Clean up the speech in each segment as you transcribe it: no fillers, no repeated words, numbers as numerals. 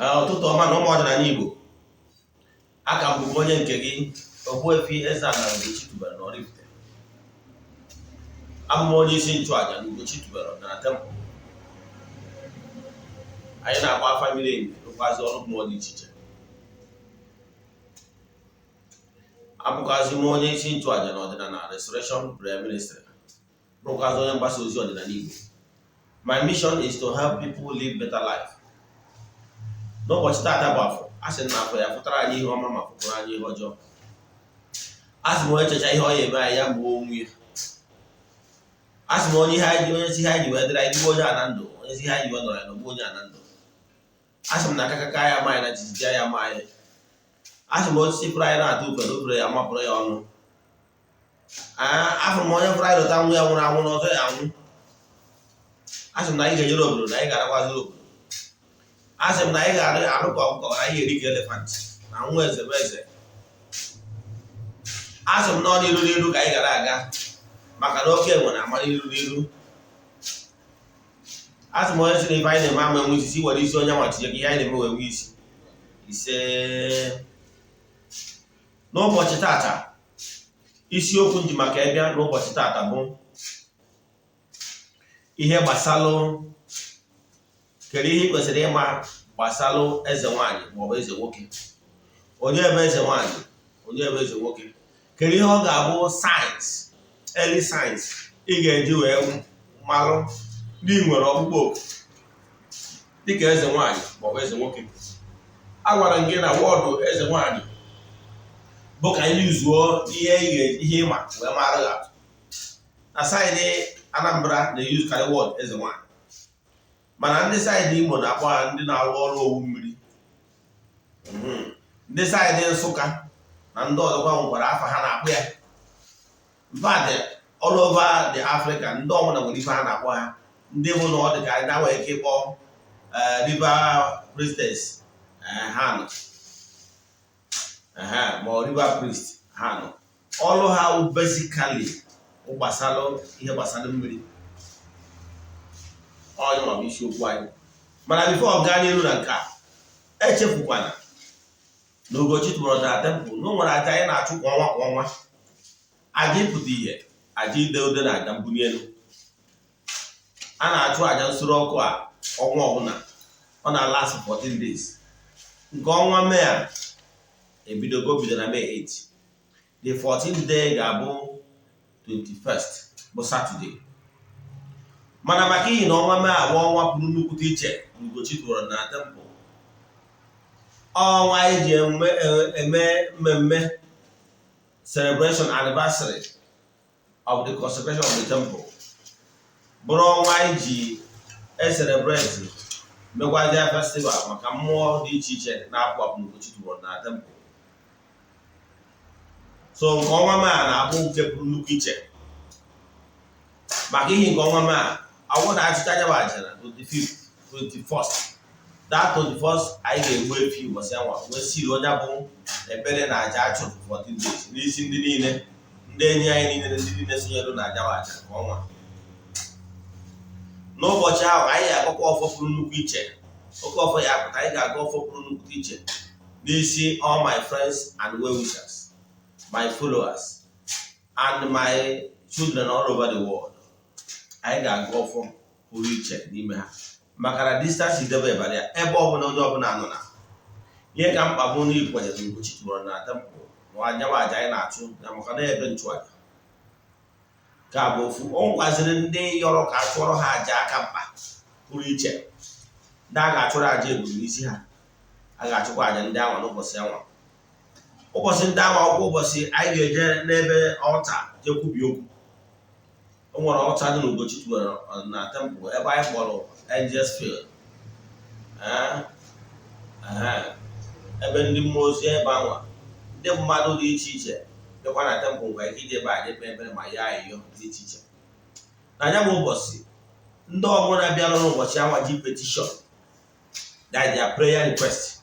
Ụtụtụ ọma na ụmụ ọdịnala Igbo. Aka m bụ onye nke gị Ogbuefi EZE-ANA Ugochi tubelu na oraifite. Abụ m onye isi nchụaja na Ugochi tubelu na temple. Anyị na-agba afa miri emi rụkwazi ọrụ mmụọ dị iche iche. Abụkwazi m onye isi nchụaja na ọdịnala Restoration Prayer Ministry. Bụrụkwazi onye mgbasa ozi ọdịnala Igbo. My mission is to help people live better life. N'ụbọchị taata bụ afọ, a sị na afọ ya pụtara anyị ihe ọma ma pụtara anyị ihe ọjọọ. A sị m onye checha ihe ọ ya eme anyị ya mgbe onwe ya. A sị m onye si ihe anyị ji wee dịrị anyị onye a na ndụ, onye si ihe anyị ji wee nọrọ ya n'ogbu onye a na ndụ. A sị m na akakaka ya ma anyị na jijiji ya ma anyị. A sị m osisi pụrụ anyị na-atụ ufe na obere ya mapụrụ ya ọnụ. Afọ m onye pụrụ anyị lụta nwa ya nwụrụ anwụ n'ọzọ ya anwụ. A sị m na anyị ga-enyere obodo na anyị ga-arakwaziri obodo. Asị m na anyị ga-arụ ka ọkụkọ na anyị eri ka elefant na nwa eze bụ eze. Asị m na ọ n'iru n'iru ka anyị gara aga maka na oke enwe na-ama n'iru n'iru. Asị m onye si na ife anyị na-eme ama enwe isi were isi onye nwa tinye ka ihe anyị na-eme wee nwe isi. Ise. N'ụbọchị tata, isiokwu nji maka ịbịa n'ụbọchị tata bụ ihe gbasalụ kedu ihe ị kwesịrị ịma gbasalụ eze nwanyị maọbụ eze nwoke. Onye ebe eze nwanyị, onye ebe eze nwoke. Kedu ihe ọ ga-abụ sayensị, early sayensị ị ga-eji wee malụ ndị nwere ọkpụkpọ oku dịka eze nwanyị maọbụ eze nwoke. A gwara m gị na wọdụ eze nwanyị bụ ka anyị zuo ihe ịma wee mara ya atụ. Na saịdị Anambra na-eyuzukarị wọdụ eze nwanyị. Mana ndị saịdị Imo na-akpọ ha ndị na-arụ ọrụ owu mmiri. Ndị saịdị Nsụka na ndị ọzọkwa nwekwara afa ha na-akpọ ya. Mmadụ all over the Africa ndị ọbụla nwere ife ha na-akpọ ha. Ndị bụ na ọ dị ka anyị na-nwere ike ịkpọ river priestess ha nọ. Ma ọ river priest ha nọ. Ọrụ ha basically gbasalụ ihe gbasalụ mmiri. Onye ma bụ isiokwu anyị. Mana bifo ọ gaa n'iru na nke a, echefukwana na Ugochi tubelu na temple na o nwere aja anyị na-achụ kwa ọnwa. Aja ịpụta ihe, aja ide ude na aja mbuli elu. A na-achụ aja nsure ọkụ a ọnwa ọbụla. Ọ na-last 14 days. Nke ọnwa Mee a bido na May 8. The 14th day ga-abụ 21st bụ Saturday. Mana maka ihe na ọnwa Mee abụ ọnwa pụrụ nnukwute iche Ugochi tubelu na temple. Ọnwa anyị ji eme mmemme celebration anniversary of the consecration of the temple. Bụrụ ọnwa anyị ji celebrate megwazia festival maka mmụọ dị iche iche na-apụ apụ Ugochi tubelu na temple. So nke ọnwa Mee a na-abụ nke pụrụ nnukwu iche. Maka ihe nke ọnwa Mee a ọwụ na achịcha anya bụ aja na 25th, 21st. That 21st anyị ga-egbu efi ụbọchị anwa wee siri onye bụ ekpere na aja achụrụ 14 days n'isi ndị niile, ndị enyi anyị niile, ndị niile sonyere na aja aja nke ọnwa. N'ụbọchị ahụ anyị ga-akọkwa ọfọ pụrụ nnukwu iche. Oke ọfọ ya apụta anyị ga-aga ọfọ pụrụ nnukwu iche n'isi all my friends and well-wishers, my followers and my children all over the world. Anyị ga-agụ ọfọ pụrụ iche n'ime ha maka na distance idebe ịbara ya ebe ọbụla onye ọbụla nọ na ihe ka mkpa bụ na ikwenyere Ugochi tubelu na temple na aja anyị na-achụ na maka na ebe nchụaja ka bụ ofu. O nwaziri ndị yọrọ ka achụọrọ ha aja aka mkpa pụrụ iche ndị a ga-achụrụ aja eburu n'isi ha. A ga-achụkwa aja ndị anwa n'ụbọchị anwa. Ụbọchị ndị anwa ọkwa ụbọchị anyị ga-eje n'ebe ọlta jekwubi okwu. O nwere ọlta dị na Ugochi tubelu na temple ebe anyị kpọrọ Angels Field. Ebe ndị mmụọ ozi ebe anwa ndị mmadụ dị iche iche dịkwa na temple nwere ike ije ebe a jekpe ekpere ma ya ayịyọ dị iche iche. Na ya bụ ụbọchị ndị ọbụla bịara n'ụbọchị anwa ji petition that their prayer request.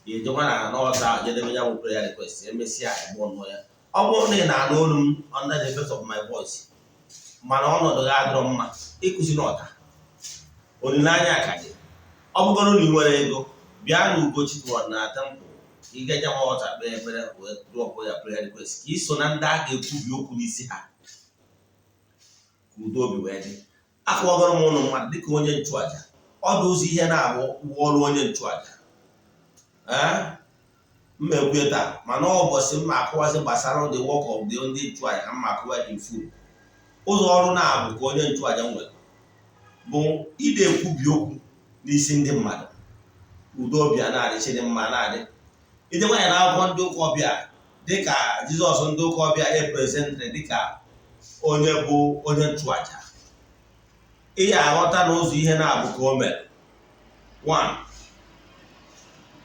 Ejekwa na n'ọlta jedebe ya bụ prayer request emesịa ịgbọ nnọọ ya. Ọ bụrụ na ị na-anụ olu m under the effect of my voice mana ọnọdụ ga adịrọ mma ịkụzi n'ọta olileanya ka dị. Ọ bụgoro na ị nwere ego bịa na Ugochi na temple ị ga-enye m ọta kpee ekpere wee drọpụ ya prayer request ka iso na ndị a ga-ekwubi okwu n'isi ha ka udo obi wee dị. Akọwagoro m ụnụ mmadụ dịka onye nchụaja, ọ dị ụzọ ihe na-abụ ụgwọ ọrụ onye nchụaja mmekwe taa, mana ụbọchị mma akụwazi gbasara the work of the ndị nchụaja ka mma akụwa in full. Ụzọ ọrụ na-abụ ka onye nchụaja nwere bụ ide ekwubi okwu n'isi ndị mmadụ, udo obi a na-adị, chidimma na-adị. Idekwa ya na akwụkwọ ndị ụka ọbịa dịka Jizọs ndị ụka ọbịa eprezentịrị dịka onye bụ onye nchụaja, ị ya aghọta na ụzọ ihe na-abụ ka o mere.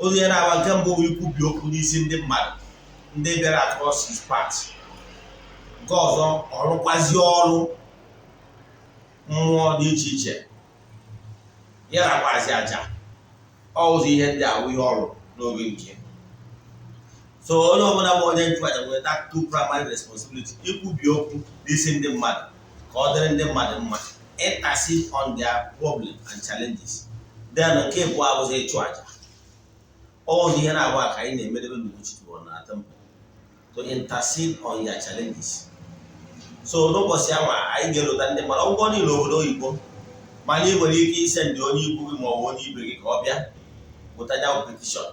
Ụzọ ihe na-agba nke mbụ ikwubi okwu n'isi ndị mmadụ ndị bịara across his path. Nke ọzọ ọrụkwazi ọrụ mmụọ dị iche iche, ya nakwazi aja. Ụzọ ihe ndị awụ ihe ọrụ n'oge nke. So onye ọbụla bụ onye nchụaja nwere that two primary responsibility: ikwubi okwu n'isi ndị mmadụ ka ọ dịrị ndị mmadụ mma, intercede on their problems and challenges. Then nke bụ abụzi ịchụ aja. Ụzọ ihe na-abụ ka anyị na-emedebe n'Ugochi na temple to intercede on your challenges. So n'ụbọchị anwa anyị ga-elota ndị mmadụ ọgwụgwọ niile obodo oyibo, mana ị nwere ike ise ndị onye ikwu gị ma ọ bụ onye ibe gị ka ọ bịa wetanya petition.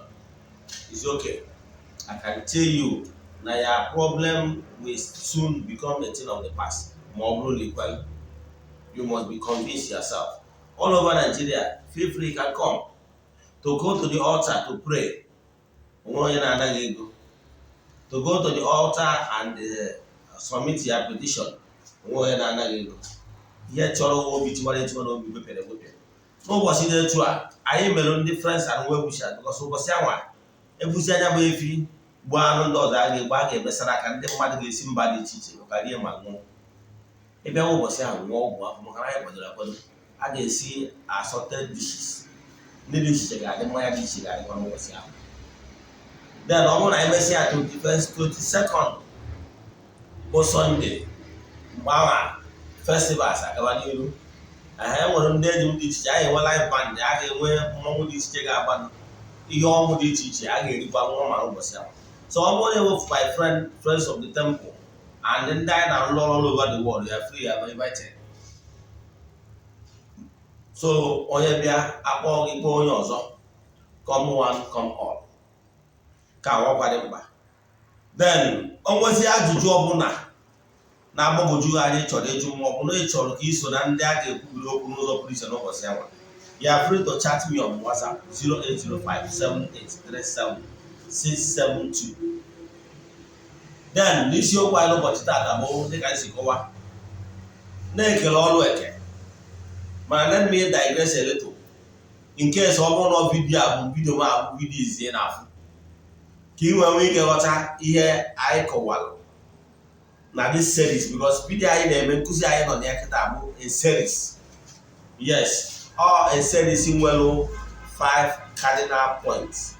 It's okay. I can tell you na your problem will soon become a thing of the past. You must be convinced yourself. All over Nigeria, feel free, you can come to go to the altar to pray. To go to the altar and submit your petition. Here, chọrọ obi tiwara etiwa n'obi wepere wepere. N'ụbọchị dị etu a, anyị mere ndị friends and well-wishers because ụbọchị anwa ebusi anya bụ efi gbuo anụ ndị ọzọ a ga-egbu, a ga-emesara aka ndị mmadụ ga-esi mba dị iche iche maka rie ma ṅụọ. Ịbịa ụbọchị ahụ ṅụọ ọgwụ afọ maka anyị kwadoro akwado, a ga-esi assorted dishes. Ndị dị iche iche ga-adị, mmanya dị iche ga-adịkwa n'ụbọchị ahụ. Then ọ bụrụ na anyị mesịa 22nd bụ Sunday, mgbe ahụ festivals agaba n'iru. Enwere ndị enyi m dị iche iche, anyị enwe live band, a ga-enwe mmọnwụ dị iche iche ga-agba ihe ọnwụ dị iche iche, a ga-erikwa nwa mara ụbọchị ahụ. So ọ bụrụ na-ewefu my friends of the temple and ndị anyị na-alụ ọrụ all over the world, you are free, you are invited. So onye bịa akpọ gị kpọọ onye ọzọ, come one come all, ka ọkwa dị mkpa. Then o nwezi ajụjụ ọbụla na-agbagwoju anyị chọrọ ịjụ, ma ọ bụ na ị chọrọ ka iso na ndị a ga-ekwubiri okwu n'ụzọ pụrụ iche n'ụbọchị ahụ, you are free to chat me on WhatsApp 08057837672. Then n'isiokwu anyị n'ụbọchị taata bụ dịka anyị si kọwa na-ekele ọrụ eke. Mana let me digress a little. In case ọ bụrụ na vidiyo a bụ vidiyo ma abụ vidiyo izie n'afọ, ka ị nwee ike ghọta ihe anyị kọwalụ na this series, because vidiyo anyị na-eme nkụzi anyị nọ na kịta bụ a series. Yes, a series nwere 5 cardinal points.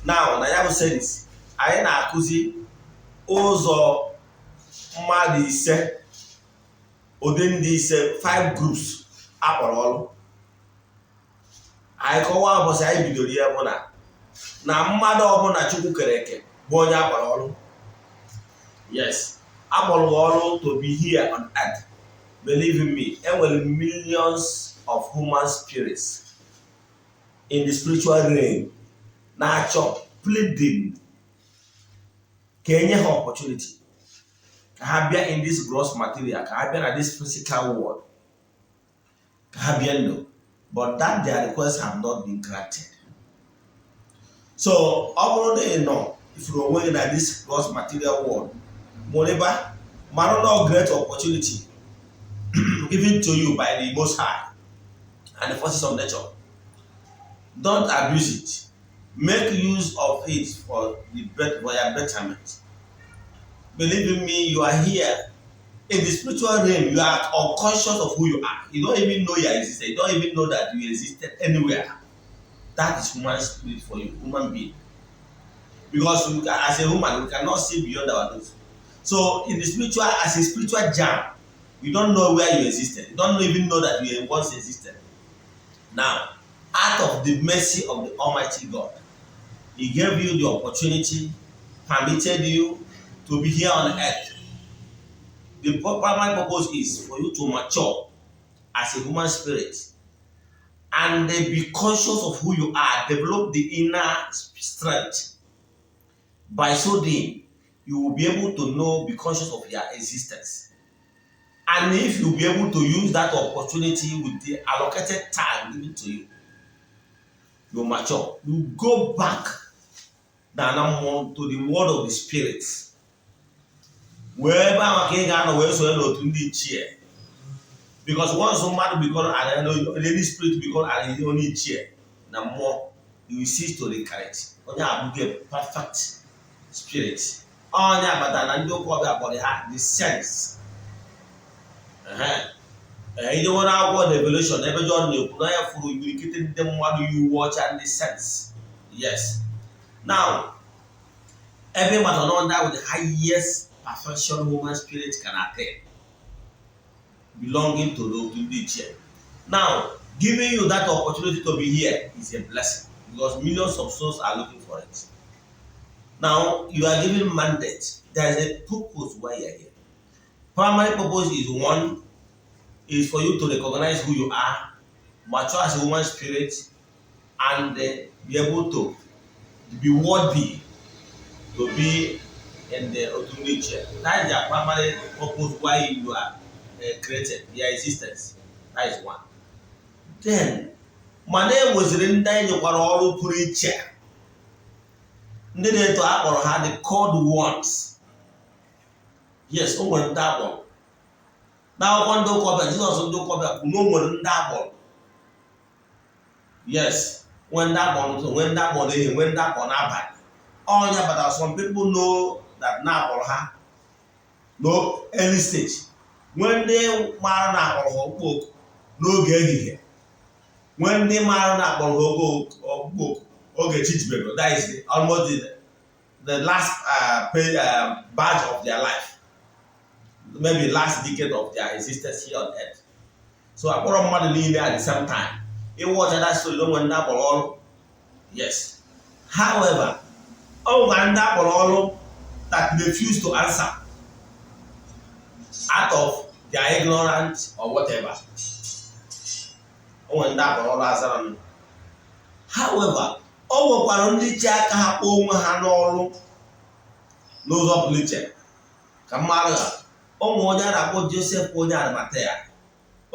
Now na ya bụ series anyị na-akụzi ụzọ mmadụ ise, ụdị ndị ise, 5 groups akpọrọ ọrụ. Anyị kọwaa ụbọchị anyị bidoro ya bụ na mmadụ ọbụla Chukwu kere eke bụ onye akpọrọ ọrụ. Yes, akpọrọ ọrụ to be here on earth. Believe in me, enwere millions of human spirits in the spiritual realm na-achọ pleading ka enye ha opportunity ka ha bịa in this gross material, ka ha bịa na this physical world, ka ha bịa ndụ, but that their requests have not been granted. So ọ bụrụ na ị nọ ifuru onwe gị na this gross material world, moreover, no great opportunity given to you by the Most High and the forces of nature. Don't abuse it. Make use of it for your betterment. Believe in me, you are here in the spiritual realm. You are unconscious of who you are. You don't even know you existed. You don't even know that you existed anywhere. That is human spirit for you, human being. Because as a human, we cannot see beyond our nose. So in the spiritual, as a spiritual jam, you don't know where you existed. You don't even know that you once existed. Now, out of the mercy of the Almighty God, He gave you the opportunity, permitted you to be here on earth. The primary purpose is for you to mature as a human spirit and be conscious of who you are, develop the inner strength. By so doing, you will be able to know, be conscious of your existence. And if you'll be able to use that opportunity with the allocated time given to you, you mature. You go back down to the world of the spirit. Wherever I'm going, because once somebody become any spirit become an only chair, now more you cease to reconnect. Only I will get perfect spirit. Only but you call about the sense. You don't want to go the evolution. Never join you. Now you communicating them what you watch and the sense. Yes. Now, every matter know that with the highest perfection human spirit can attain, belonging to the chair. Now, giving you that opportunity to be here is a blessing because millions of souls are looking for it. Now, you are given mandate. There is a purpose why you are here. Primary purpose is one, is for you to recognize who you are, mature as a human spirit, and be able to be worthy to be in the ultimate chair. That is the primary purpose why you are created, your existence. That is one. Then, my name was written down in all preacher. Ndị to akpọrọ ha the called ones. Yes, o nwere ndị akpọrọ. N'akwụkwọ ndị ụka ọbịa, Jizọs ndị ụka ọbịa kwuru na o nwere ndị akpọrọ. Yes, when that born, when that born, when that born about. Oh yeah, but some people know that now or her, no early stage. When they marry now or book, no get here. When they marry now or book, okay, teach better. That is almost the last badge of their life. Maybe last decade of their existence here on earth. So I put on money linear at the same time. It was that story don't went up all. Yes. However, all went up all that refuse to answer out of their ignorance or whatever. Went up all answer. However, all were only check her own hand all nose up little. Kamara, oh, more than about Joseph Matea.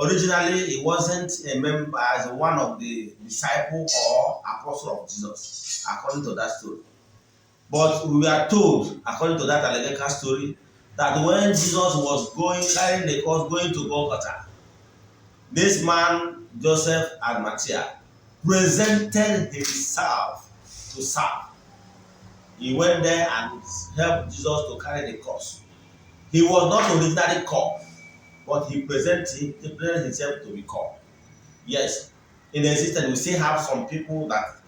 Originally, he wasn't a member as one of the disciples or apostle of Jesus, according to that story. But we are told, according to that allegorical story, that when Jesus was carrying the cross, going to Golgotha, this man, Joseph and Matthias, presented himself to serve. He went there and helped Jesus to carry the cross. He was not originally called, but he presented himself to be called. Yes, in existence, we still have some people that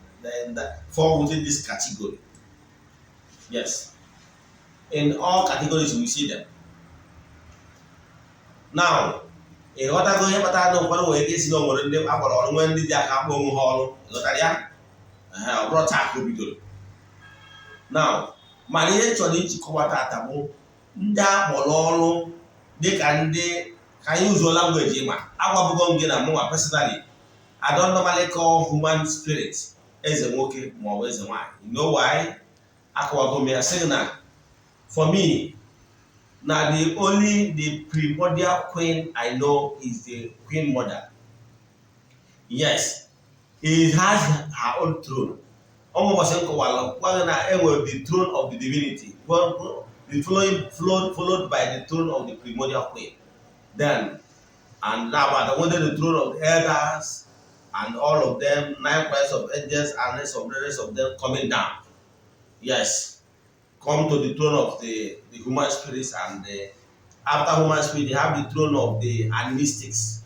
fall within this category. Yes, in all categories we see them. Now, in other going to know what way is no more than them about when did they come home hall, brought up to now, my actually to come at Nda Mololo, they can use your language. Personally, I don't normally call human spirit Ezenwoke or Ezenwanyi. You know why? I say now, for me, now the primordial queen I know is the Queen Mother. Yes, it has her own throne. Almost the throne of the divinity. Followed by the throne of the primordial queen. Then, and now I wanted the throne of the elders and all of them, 9 pairs of angels and the rest of them coming down. Yes, come to the throne of the human spirits, and after human spirit, they have the throne of the animistics.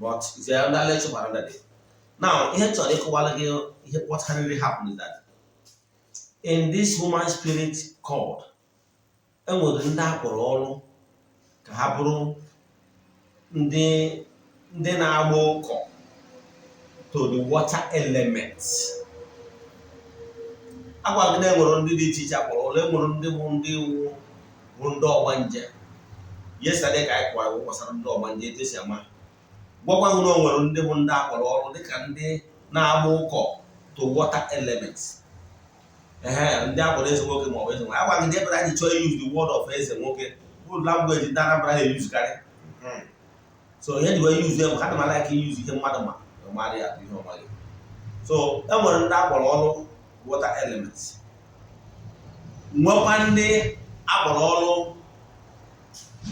But it's another lecture for another day. Now, what really happened is that in this human spirit called, enwere ndị akpọrọ ọrụ ka ha bụrụ ndị na-agba ụkọ to to the water elements. Agwa gị na-enwere ndị dị iche iche akpọrọ ole nwere ndị bụ ndị ọgbanje. Yesterday ka anyị kwara gbasara ndị ọgbanje etu esi ama. Gwakwa gị na o nwere ndị bụ ndị akpọrọ ọrụ dịka ndị na-agba ụkọ to water elements. Ndị akpọrọ Ezenwoke ma ọ bụ Ezenwanyi. Agwa gị ndị ebe anyị chọọ use the word of Ezenwoke bụ language ndị Anambra na-use karị. So ihe ji wee use them, ha na like use ihe mmadụ ma ọmarị ya ihe ọmarị. So e nwere ndị akpọrọ ọrụ water elements. Nwekwa ndị akpọrọ ọrụ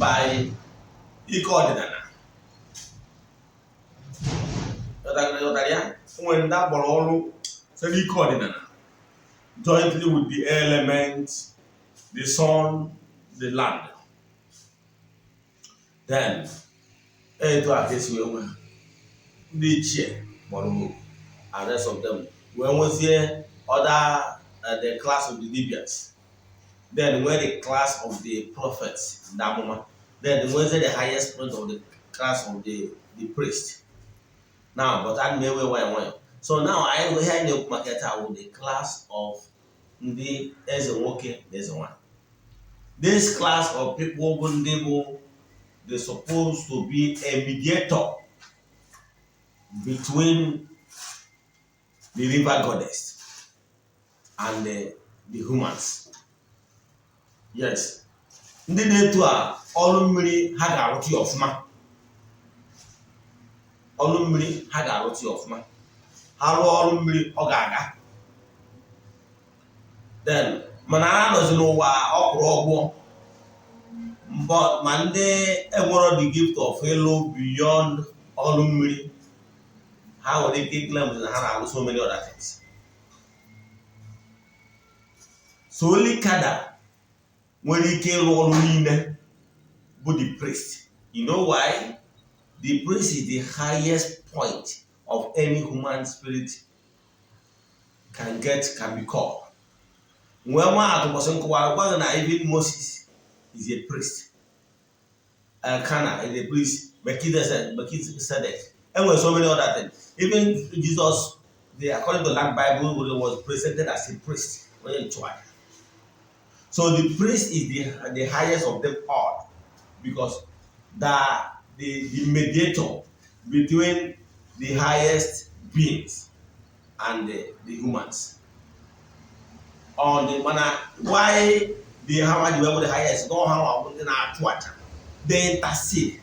by ike ọdịnala. Nwere ndị akpọrọ ọrụ site n'ike ọdịnala jointly with the elements, the sun, the land. Then etu a ka esi wee nwee ndị ichie kpọrọ and rest of them wee nwezie other the class of the Libyans. Then where the class of the prophets, the amụma. Then where's the highest point of the class of the priest. Now, but I may way. So now I will have the market with the class of the Ezenwoke, Ezenwanyi. This class of people they're supposed to be a mediator between the river goddess and the humans. Yes. Ndị na-etu a ọrụ mmiri ha ga-arụtụ ya ọfụma. Ọrụ mmiri ha ga-arụtụ ya ọfụma. Ha rụọ ọrụ mmiri ọ ga-aga. Then mana ha nọzi n'ụwa ọkwụrụ ọgwụ. Ma ndị enwero the gift of ịlụ beyond ọrụ mmiri, ha nwere ike claim na ha na-alụ so many other things. So only kada nwere ike ịlụ ọrụ niile bụ the priest. You know why? The priest is the highest point of any human spirit can be called. When even Moses is a priest. Elkanah is a priest. Melchizedek. And with so many other things. Even Jesus, according to that Bible, was presented as a priest when he tried. So the priest is the highest of them all, because the mediator between the highest beings and the humans. On the manner why the Hamad were the highest, no how they intercede.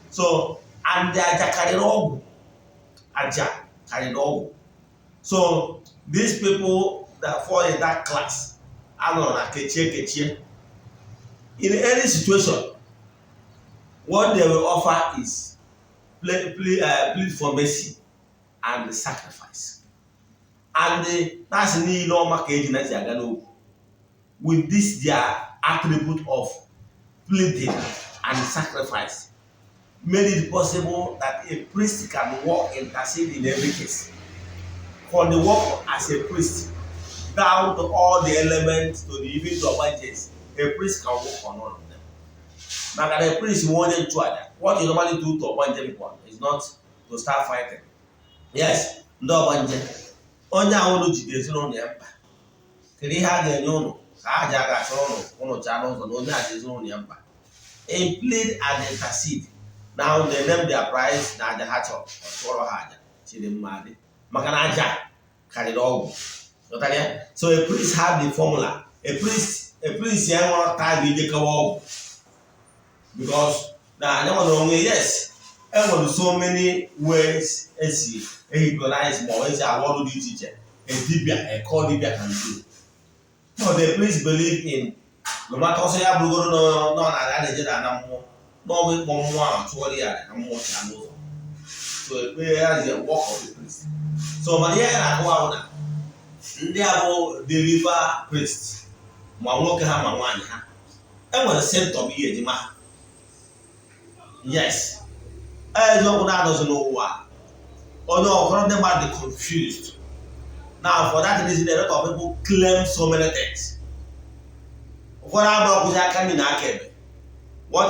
So and the Aja carried over. So these people that fall in that class, in any situation, what they will offer is plead for mercy and sacrifice. And that's the normal case with this their attribute of pleading and sacrifice made it possible that a priest can walk intercede in every case. For the work as a priest, down to all the elements to the even to objects, a priest can work on all of them. Now, the priest wanted to other. What you normally do to object is not to start fighting. Yes, no object. Only I want to do on the empire. Can have the no? I got on channels and only I is on the empire. A plead and intercede. Now they name their price, now the hatch of Toro Haja, Chidimadi, Makanaja, carried over. So a priest had the formula. A priest, young time we take because now I never know yes. And with so many ways as he equalize more as I want to do teacher. A Dibia, a call Dibia can do. So the priest believe in no matter how say I no no no we more and more channels. So it has a walk of the priest. So Maria and Awana, they are the river priest. Mawoke Hamawani. And was sent to be a demand. Yes. As no one doesn't know why. Or no, one of them are confused. Now, for that reason, a lot of people claim so many things. What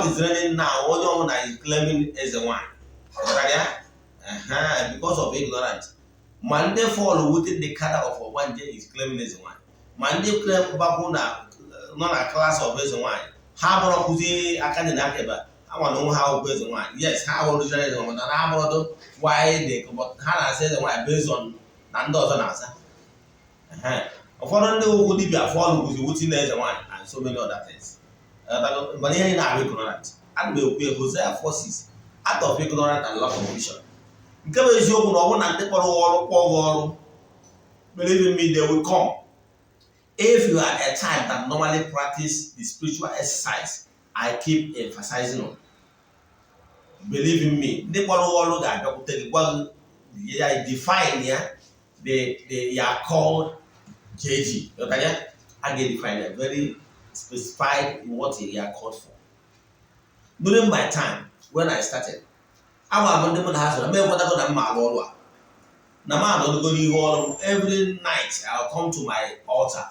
is running now? What is claiming Ezenwanyi? Because of ignorance. Man, they fall within the cadre of one day is claiming Ezenwanyi. Man, they claim Bakuna, not a class of Ezenwanyi. How about Kuzi Akani Nakeba? I want to know how Ezenwanyi. Yes, how original Ezenwanyi, and I'm not why they, but Hannah says why based on Nando's answer. Upon the who did be a follow with the wooden Ezenwanyi and so many other things. But here in our ignorant, and will be Hosea forces out of ignorant and lack of vision. Believe in me, they will come. If you are a type that normally practice the spiritual exercise, I keep emphasizing on. Believe in me, they define here. They are called JG. I get defined very specified in what they are called for. During my time when I started, every night I'll come to my altar.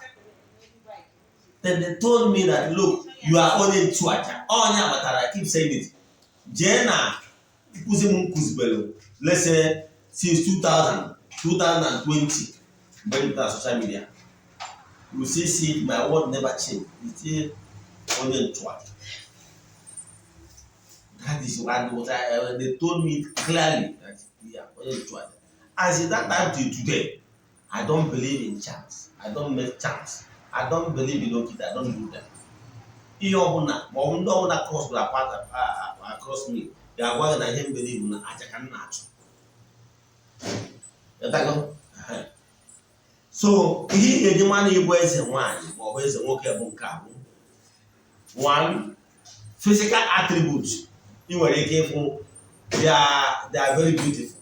Then they told me that look, you are only two aja. I keep saying it. Jena, let's say since 2020, when the social media, you see, my word never changed. It's still only two aja. That is what they told me clearly that we are only two aja. As in that time till today, I don't believe in chance. I don't make chance. I don't believe in okay, I don't do that. Across me, they are one that him believe in I can natural. So he is the man who wears a wine or wears a walker bunker. One physical attributes you were careful, they are very beautiful.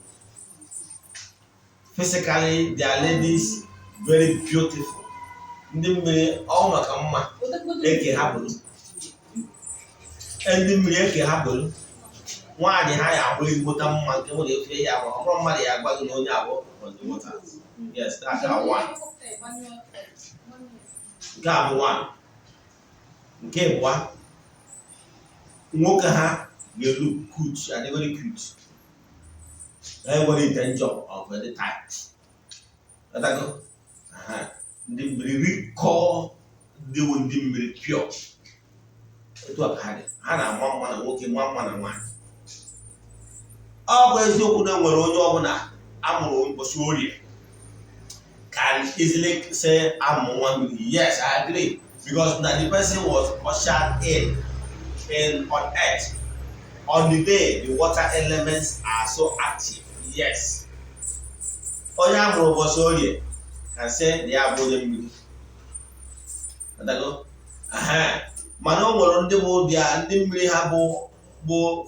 Physically, they are ladies very beautiful. All my come eke happen. And the Miriake happen. Why the high away with a monkey when they play our from Maria on the water. Yes, that's our one. Gab one. Game one. Mokaha, you look good and very cute. Everybody can job of the time. Let I go. The recall the would be pure. It was had it. Hannah, one man walking 1 man and 1. Always you could know where I'm going can easily say I'm 1 million. Yes, I agree. Because the person was ushered in on earth. On the day the water elements are so active. Yes. Oya Mrobosoye can say they are boiling. Mano Morondebo, they are nimble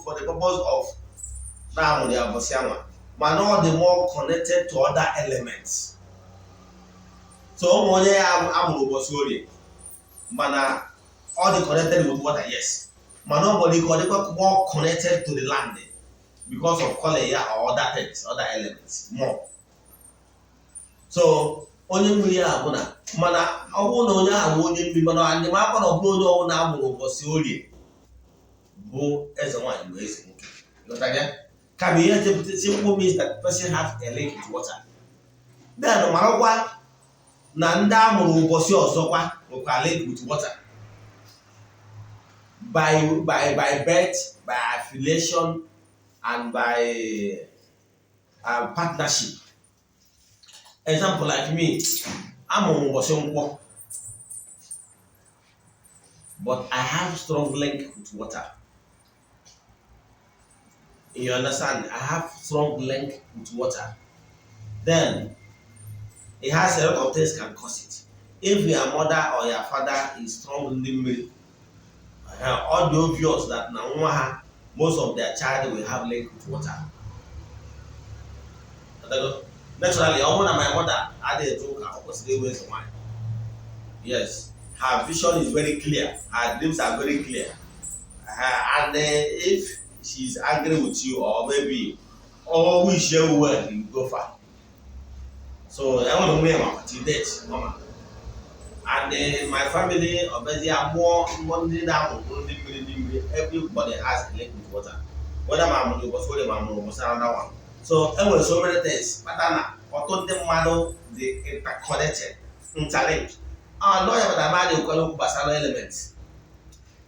for the purpose of now they are Bosiama. Mano, the more connected to other elements. So, when I'm Mrobosoye, Mana, all the connected with water, yes. Mano, body more connected to the land because of color or other things, other elements, more. So, onye mmiri a bụ na mana ọ bụrụ na onye ahụ onye mmiri mana ndị ma akpọrọ bụ onye ọwụ na-amụrụ ụbọchị orie bụ Ezenwanyi bụ Ezenwoke. Can be here simple means that person has a link with water. Then marakwa na ndị amụrụ ụbọchị ọzọkwa nwekwa link with water. By birth, by affiliation, and by partnership. Example like me, I'm on Washington, but I have strong link with water. You understand? I have strong link with water. Then it has a lot of things can cause it. If your mother or your father is strong in the middle, all the obvious that now most of their child will have link with water. Naturally, my mother had a joke was always one. Yes, her vision is very clear, her dreams are very clear. And if she's angry with you or maybe wish you well, you go far. So I want to make my date, mama. And my family, obviously, are more down. Everybody has a link with water. Whether my mother was holding my mom was another one. So enwere so many things kpata na ọtụtụ ndị mmadụ dị interconnected, interlinked. Lawyer but amadi okwu gbasara elements,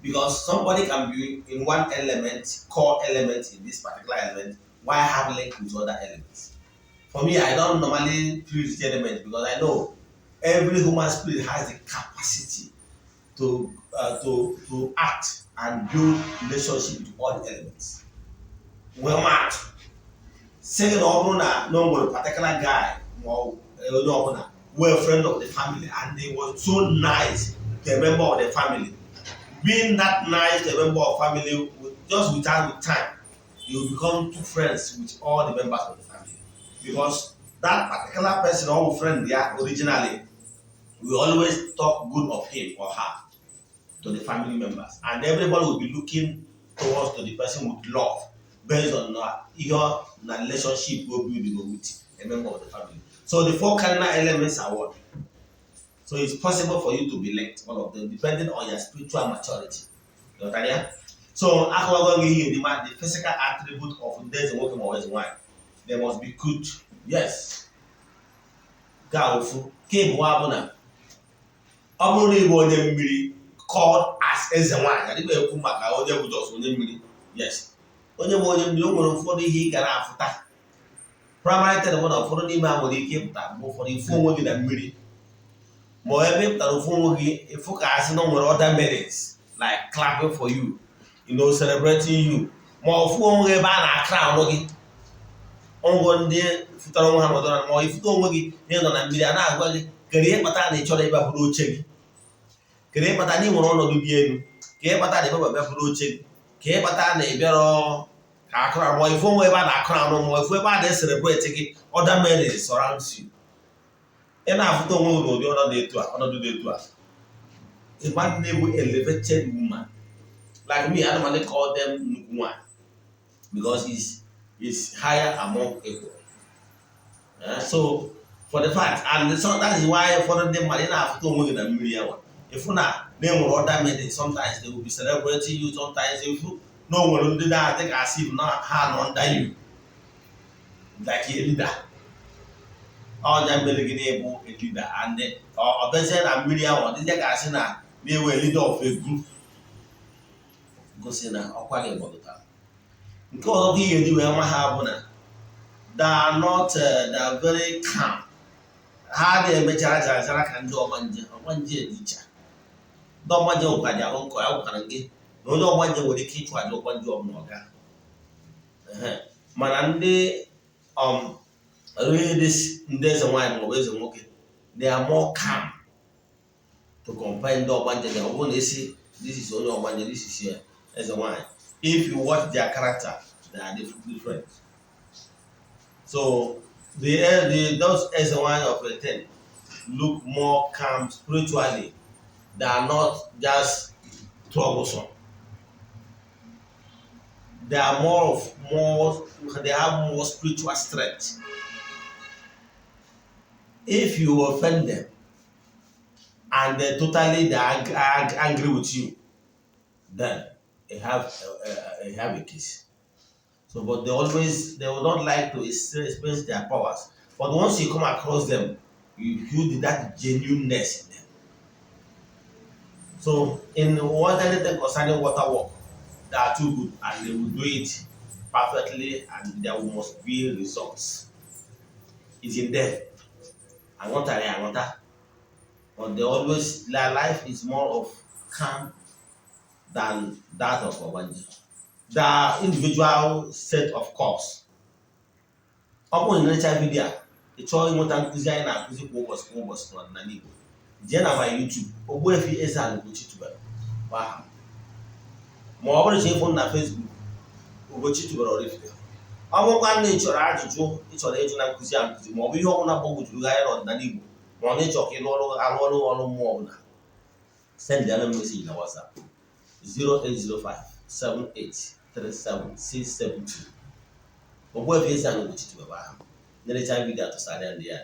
because somebody can be in one element, core element in this particular element, while have link with other elements. For me, I don't normally treat the element because I know every human spirit has the capacity to act and build relationship with all the elements. Well, mad. Saying no particular guy or were a friend of the family and they were so nice to a member of the family. Being that nice to a member of family, just with time, you become two friends with all the members of the family. Because that particular person or friend there originally, we always talk good of him or her to the family members. And everybody will be looking towards to the person with love based on your relationship will build with a member of the family. So the four cardinal elements are what? So it's possible for you to be linked, all of them, depending on your spiritual maturity. You understand? So the physical attribute of Ezenwoke or Ezenwanyi, they must be good. Yes. Gaofu. Kebwabuna. Called as Ezenwanyi. I didn't put my audio with us. Yes. Onye nwere ụfọdụ ihe ị gara afụta. Primary tell one of ụfọdụ n'ime ha nwere ike ịpụta bụ ụfọdụ ifu onwe gị na mmiri. Ma ebe ịpụtara ofu onwe gị ịfụ ka asị na nwere other merits like clapping for you, celebrating you. Ma ofu onwe ebe a na-akra ọnụ gị. Ọnwụ ndị futara onwe ha nọdụrụ ma ifuta onwe gị na ịnọ na mmiri a na-agwa gị kere ihe kpatara na ị chọrọ ịbịa bụrụ oche gị. Kere ihe kpatara na ị nwere ọnọdụ dị elu. Ka ihe kpatara na ịbịa bụrụ oche gị. Ka ihe kpatara na ị bịara ka akụrụ ma ifu onwe ebe a na-akụrụ anụ ma ifu ebe a na-celebrate gị other merits surrounds you. Ị na-afụta onwe gị n'ụdị ọnọdụ dị etu a. A man named elevated woman. Like me, I normally call them Nukwa because it's higher among equal. So for the fact, and so that is why for the marina after moving a million. If you not name or other made sometimes they will be celebrating you, sometimes if you no one will do that, I think as if not hand under you. Like a leader. All them being able a leader and then or person a million or this guy now they were leader of a group. Go say na ọkwanye gbọdụta. Nke ọzọ bụ ihe dị wee ma ha bụ na they are not they are very calm. Ha na-emechara chara ka ndị ọgbanje dị iche. Ndị ọgbanje ụkwaji ahụ nkọ ya gwara gị na onye ọgbanje nwere ike ịchụ aja ọgbanje ọbụla ọga. Mana ndị ndị Ezenwanyi maọbụ Ezenwoke, they are more calm to compare ndị ọgbanje dị. Ọ bụrụ na esi this is only ọgbanje, this is here. Ezenwanyi. If you watch their character, they are different. So those Ezenwanyi of a 10 look more calm spiritually. They are not just troublesome. They are they have more spiritual strength. If you offend them and they are angry with you, then they have a case. So, but they will not like to express their powers. But once you come across them, you feel that genuineness in them. So, in anything concerning water work, they are too good and they will do it perfectly and there must be results. It's in them. I want that. But their life is more of calm than that of Ogbanje. The individual set of course. Ọkụ na-enecha vidio ị chọọ ịnweta nkụzi anyị na-akụzi kwa ụbọchị n'ọdịnala Igbo. Jee na my YouTube Ogbuefi EZE-ANA Ugochi tubelu. Ma ọ bụrụ na ịfụ na Facebook Ugochi tubelu oraifite. Ọ bụrụkwa na ị chọrọ ajụjụ ị chọrọ ịjụ na nkụzi akụzi ma ọ bụ ihe ọbụla gbagwojuru gị anya n'ọdịnala Igbo ma ọ na ịchọ ka ị alụ ọrụ mmụọ ọbụla, send them a message na WhatsApp 0805-7837-672. Ogbuefi EZE-ANA Ugochi tubelu. Nerecha vidio atụsara ndị ya.